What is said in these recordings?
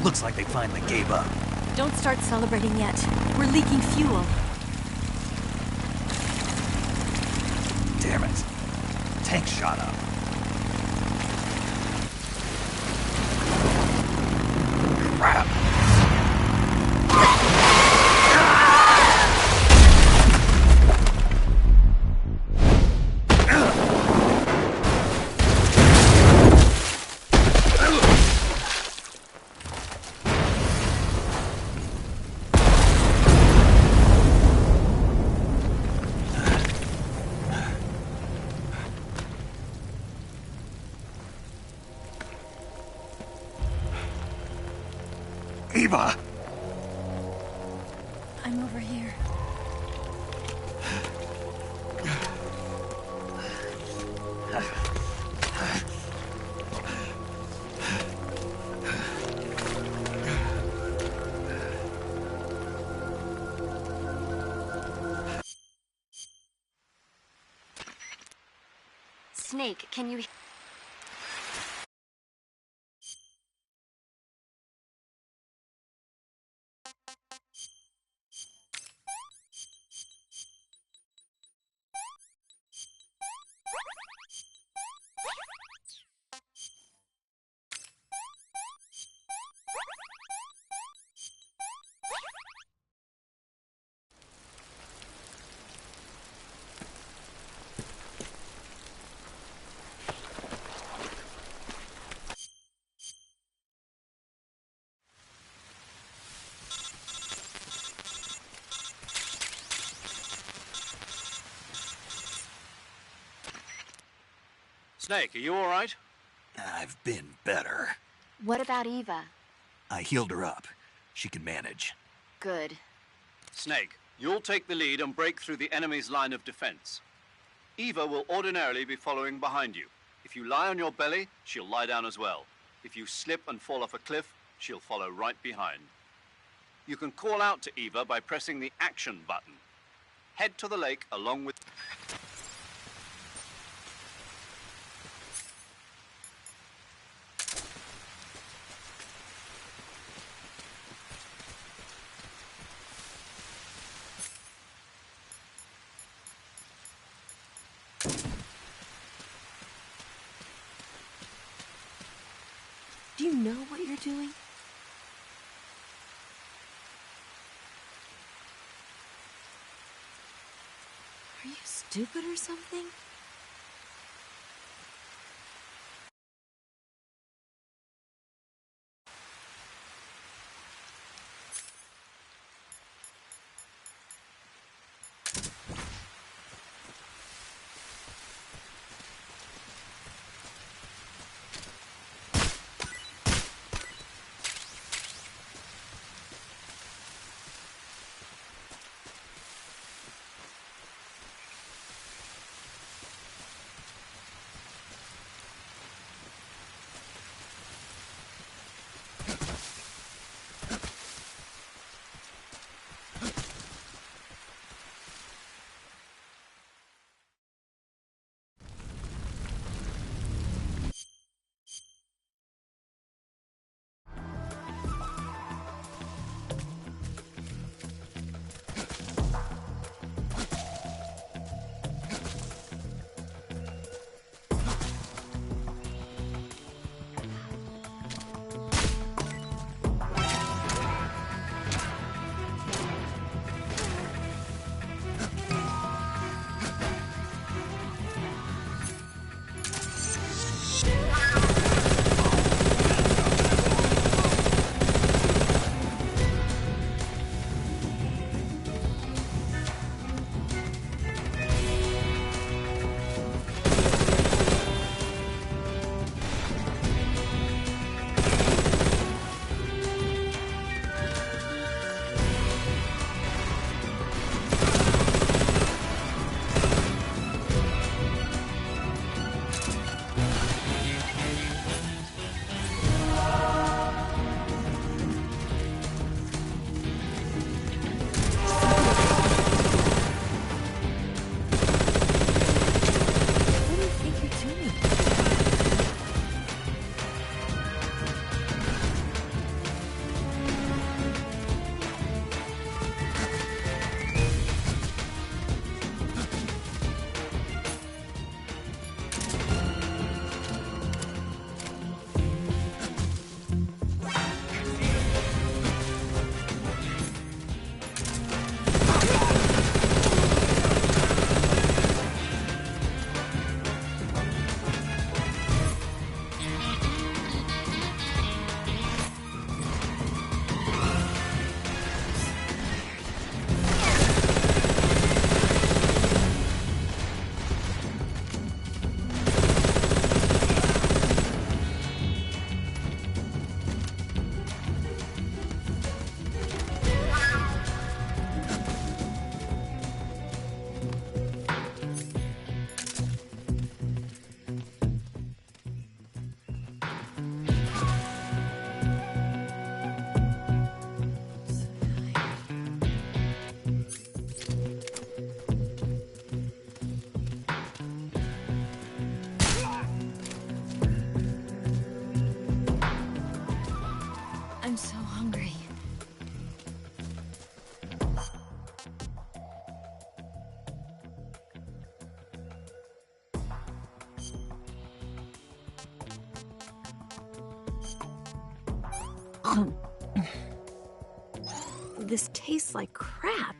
Looks like they finally gave up. Don't start celebrating yet. We're leaking fuel. Damn it. Tank shot up. Crap. Eva! I'm over here. Snake, can you... Snake, are you all right? I've been better. What about Eva? I healed her up. She can manage. Good. Snake, you'll take the lead and break through the enemy's line of defense. Eva will ordinarily be following behind you. If you lie on your belly, she'll lie down as well. If you slip and fall off a cliff, she'll follow right behind. You can call out to Eva by pressing the action button. Head to the lake along with... Do you know what you're doing? Are you stupid or something? I'm so hungry. This tastes like crap.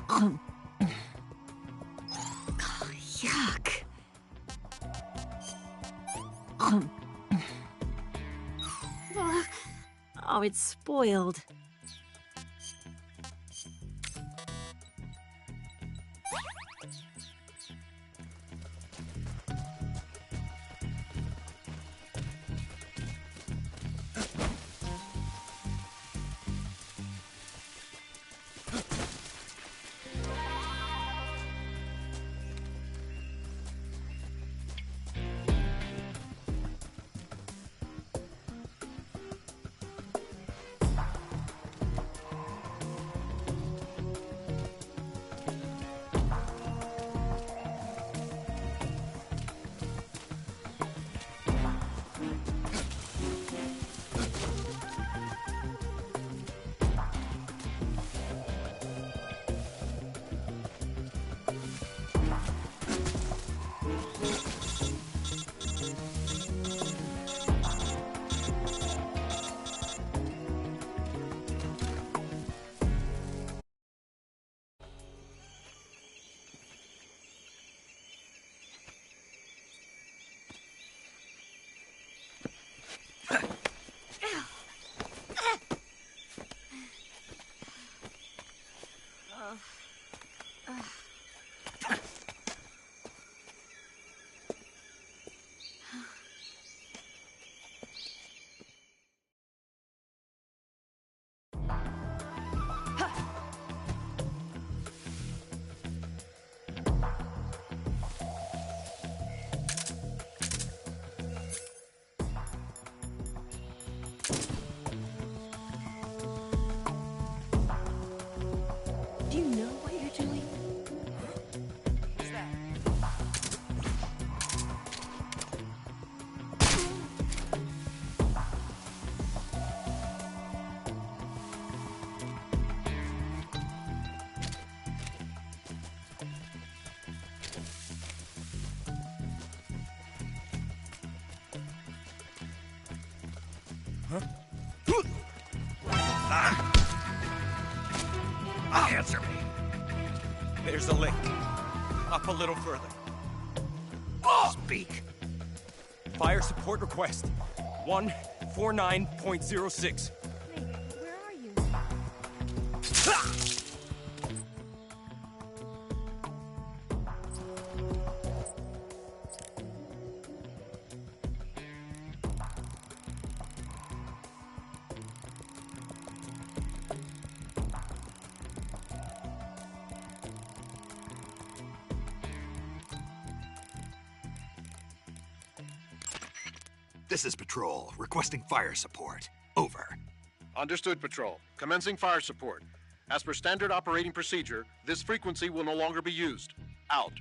Oh, yuck. Oh, it's spoiled. Do you know what you're doing? What's that? Answer me. There's a link. Up a little further. Speak. Fire support request. 149.06. Where are you? This is Patrol, requesting fire support. Over. Understood, Patrol. Commencing fire support. As per standard operating procedure, this frequency will no longer be used. Out.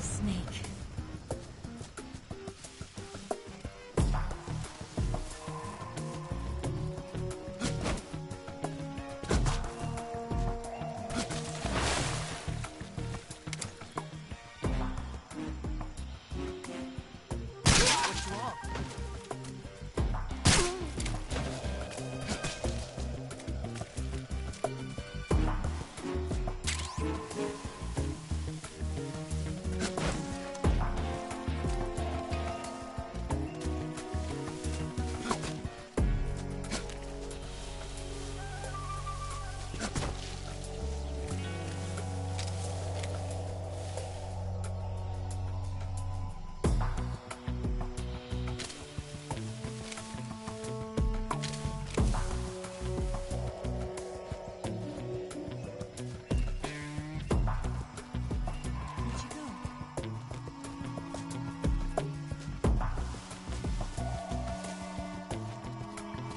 Snake.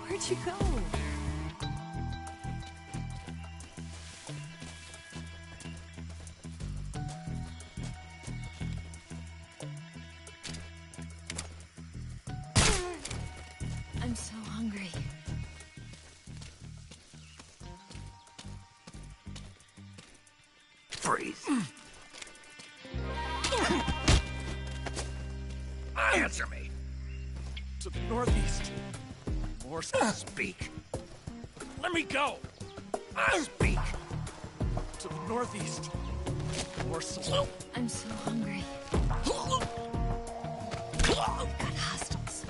Where'd you go? Freeze. Answer me. To the northeast. More Speak. Let me go! Speak. To the northeast. More I'm so hungry. We've got hostiles.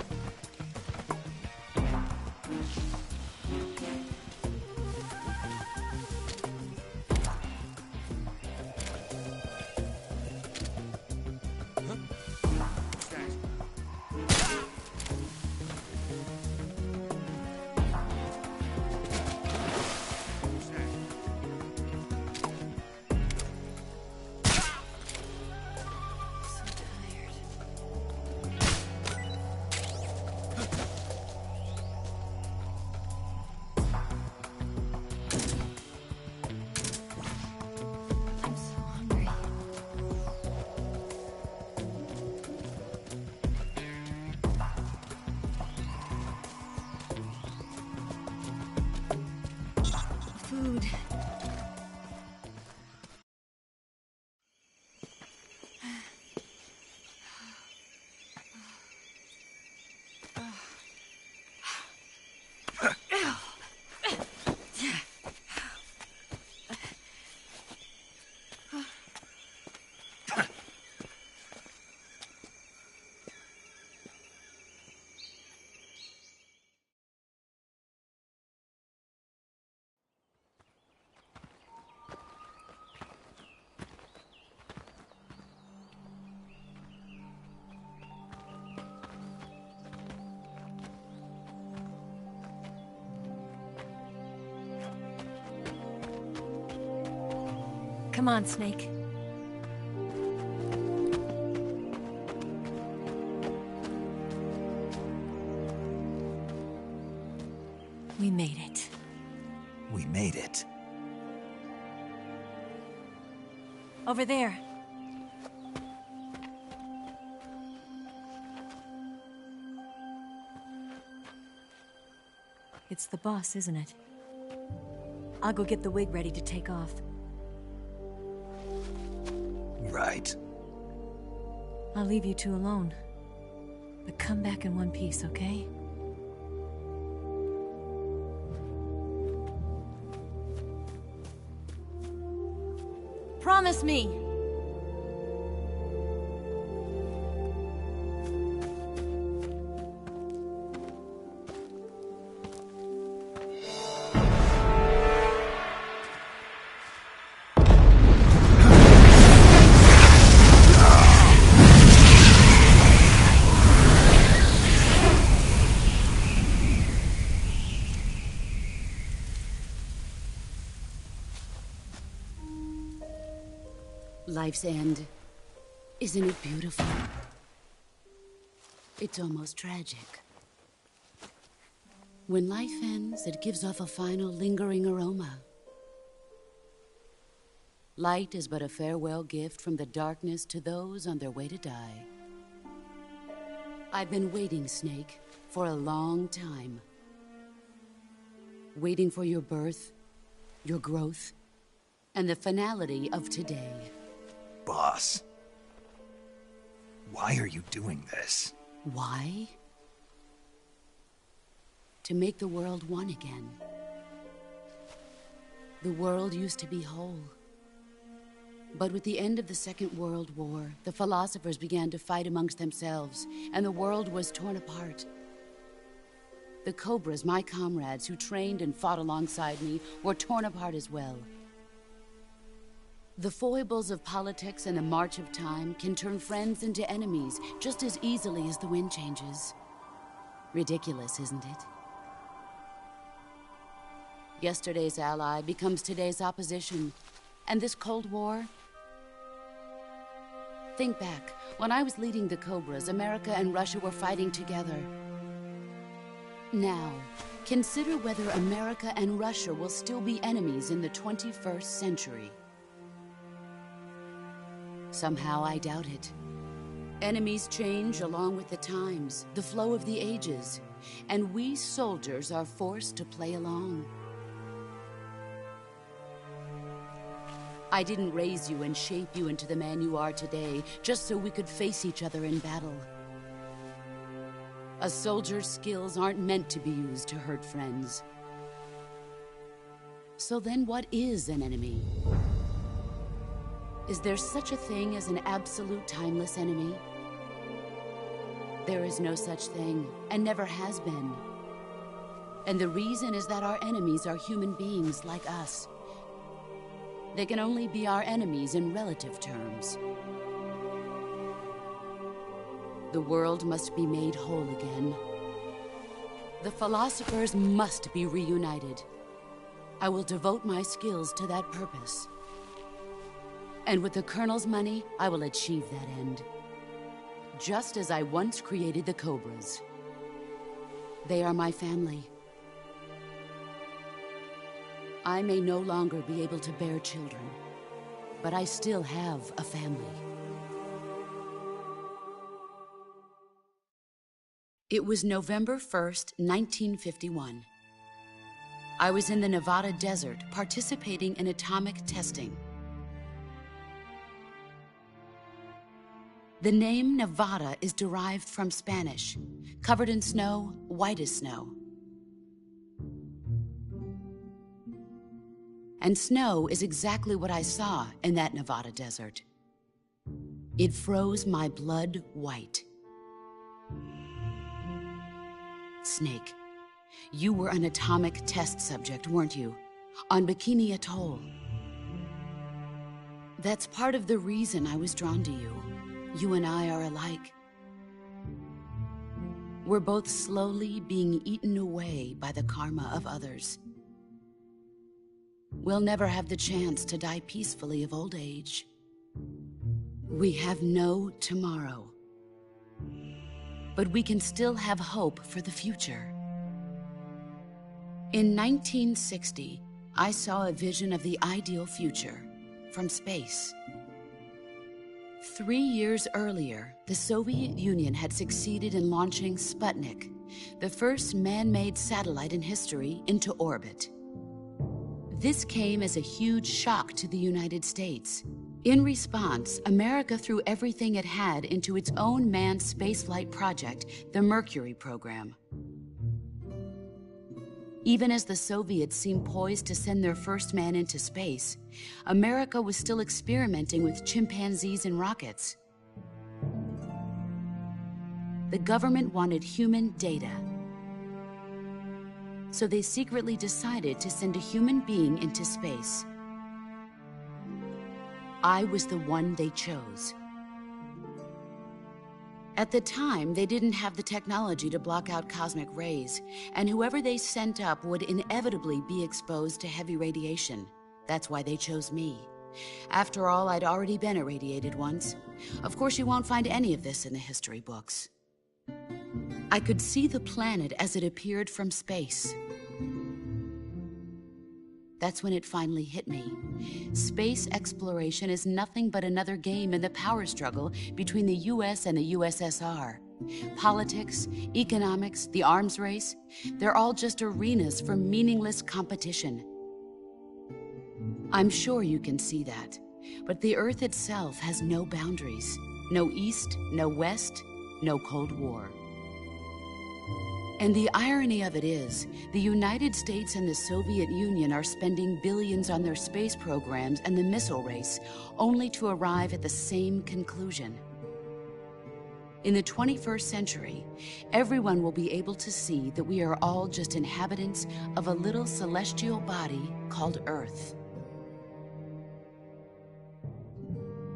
I'm so hungry. Food. Come on, Snake. We made it. We made it. Over there. It's the boss, isn't it? I'll go get the wig ready to take off. Right. I'll leave you two alone. But come back in one piece, okay? Promise me! Life's end. Isn't it beautiful? It's almost tragic. When life ends, it gives off a final lingering aroma. Light is but a farewell gift from the darkness to those on their way to die. I've been waiting, Snake, for a long time. Waiting for your birth, your growth, and the finality of today. Boss. Why are you doing this? Why? To make the world one again. The world used to be whole. But with the end of the Second World War, the philosophers began to fight amongst themselves, and the world was torn apart. The Cobras, my comrades who trained and fought alongside me, were torn apart as well. The foibles of politics and the march of time can turn friends into enemies just as easily as the wind changes. Ridiculous, isn't it? Yesterday's ally becomes today's opposition. And this Cold War? Think back. When I was leading the Cobras, America and Russia were fighting together. Now, consider whether America and Russia will still be enemies in the 21st century. Somehow I doubt it. Enemies change along with the times, the flow of the ages, and we soldiers are forced to play along. I didn't raise you and shape you into the man you are today just so we could face each other in battle. A soldier's skills aren't meant to be used to hurt friends. So then what is an enemy? Is there such a thing as an absolute timeless enemy? There is no such thing, and never has been. And the reason is that our enemies are human beings like us. They can only be our enemies in relative terms. The world must be made whole again. The philosophers must be reunited. I will devote my skills to that purpose. And with the Colonel's money, I will achieve that end. Just as I once created the Cobras. They are my family. I may no longer be able to bear children, but I still have a family. It was November 1st, 1951. I was in the Nevada desert participating in atomic testing. The name Nevada is derived from Spanish, covered in snow, white as snow. And snow is exactly what I saw in that Nevada desert. It froze my blood white. Snake, you were an atomic test subject, weren't you? On Bikini Atoll. That's part of the reason I was drawn to you. You and I are alike. We're both slowly being eaten away by the karma of others. We'll never have the chance to die peacefully of old age. We have no tomorrow. But we can still have hope for the future. In 1960, I saw a vision of the ideal future from space. 3 years earlier, the Soviet Union had succeeded in launching Sputnik, the first man-made satellite in history, into orbit. This came as a huge shock to the United States. In response, America threw everything it had into its own manned spaceflight project, the Mercury program. Even as the Soviets seemed poised to send their first man into space, America was still experimenting with chimpanzees and rockets. The government wanted human data. So they secretly decided to send a human being into space. I was the one they chose. At the time, they didn't have the technology to block out cosmic rays, and whoever they sent up would inevitably be exposed to heavy radiation. That's why they chose me. After all, I'd already been irradiated once. Of course, you won't find any of this in the history books. I could see the planet as it appeared from space. That's when it finally hit me. Space exploration is nothing but another game in the power struggle between the US and the USSR. Politics, economics, the arms race, they're all just arenas for meaningless competition. I'm sure you can see that, but the Earth itself has no boundaries. No East, no West, no Cold War. And the irony of it is, the United States and the Soviet Union are spending billions on their space programs and the missile race, only to arrive at the same conclusion. In the 21st century, everyone will be able to see that we are all just inhabitants of a little celestial body called Earth.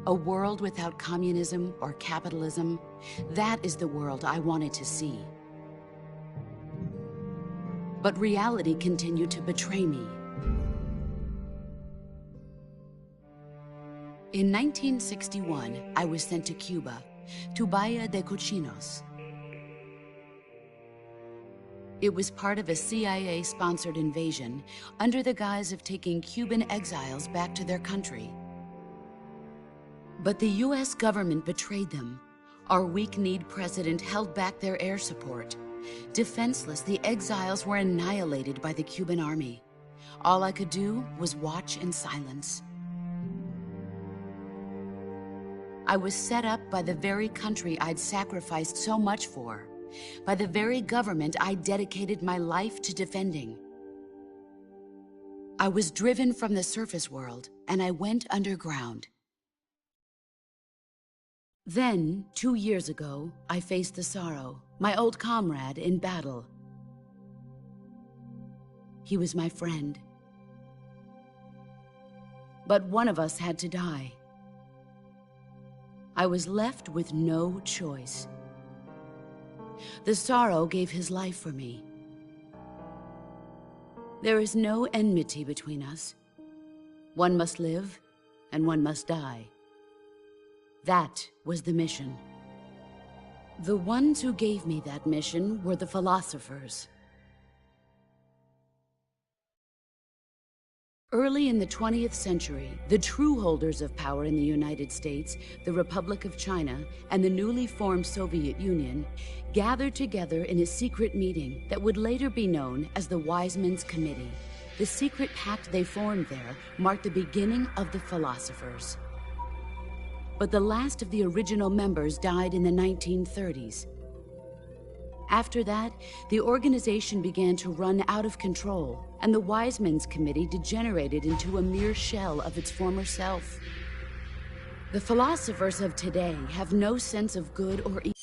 A world without communism or capitalism, that is the world I wanted to see. But reality continued to betray me. In 1961, I was sent to Cuba, to Bahia de Cochinos. It was part of a CIA-sponsored invasion under the guise of taking Cuban exiles back to their country. But the US government betrayed them. Our weak-kneed president held back their air support. Defenseless, the exiles were annihilated by the Cuban army. All I could do was watch in silence. I was set up by the very country I'd sacrificed so much for, by the very government I dedicated my life to defending. I was driven from the surface world, and I went underground. Then, 2 years ago, I faced the Sorrow, my old comrade in battle. He was my friend. But one of us had to die. I was left with no choice. The Sorrow gave his life for me. There is no enmity between us. One must live, and one must die. That was the mission. The ones who gave me that mission were the philosophers. Early in the 20th century, the true holders of power in the United States, the Republic of China, and the newly formed Soviet Union gathered together in a secret meeting that would later be known as the Wise Men's Committee. The secret pact they formed there marked the beginning of the philosophers. But the last of the original members died in the 1930s. After that, the organization began to run out of control, and the Wise Men's Committee degenerated into a mere shell of its former self. The philosophers of today have no sense of good or evil.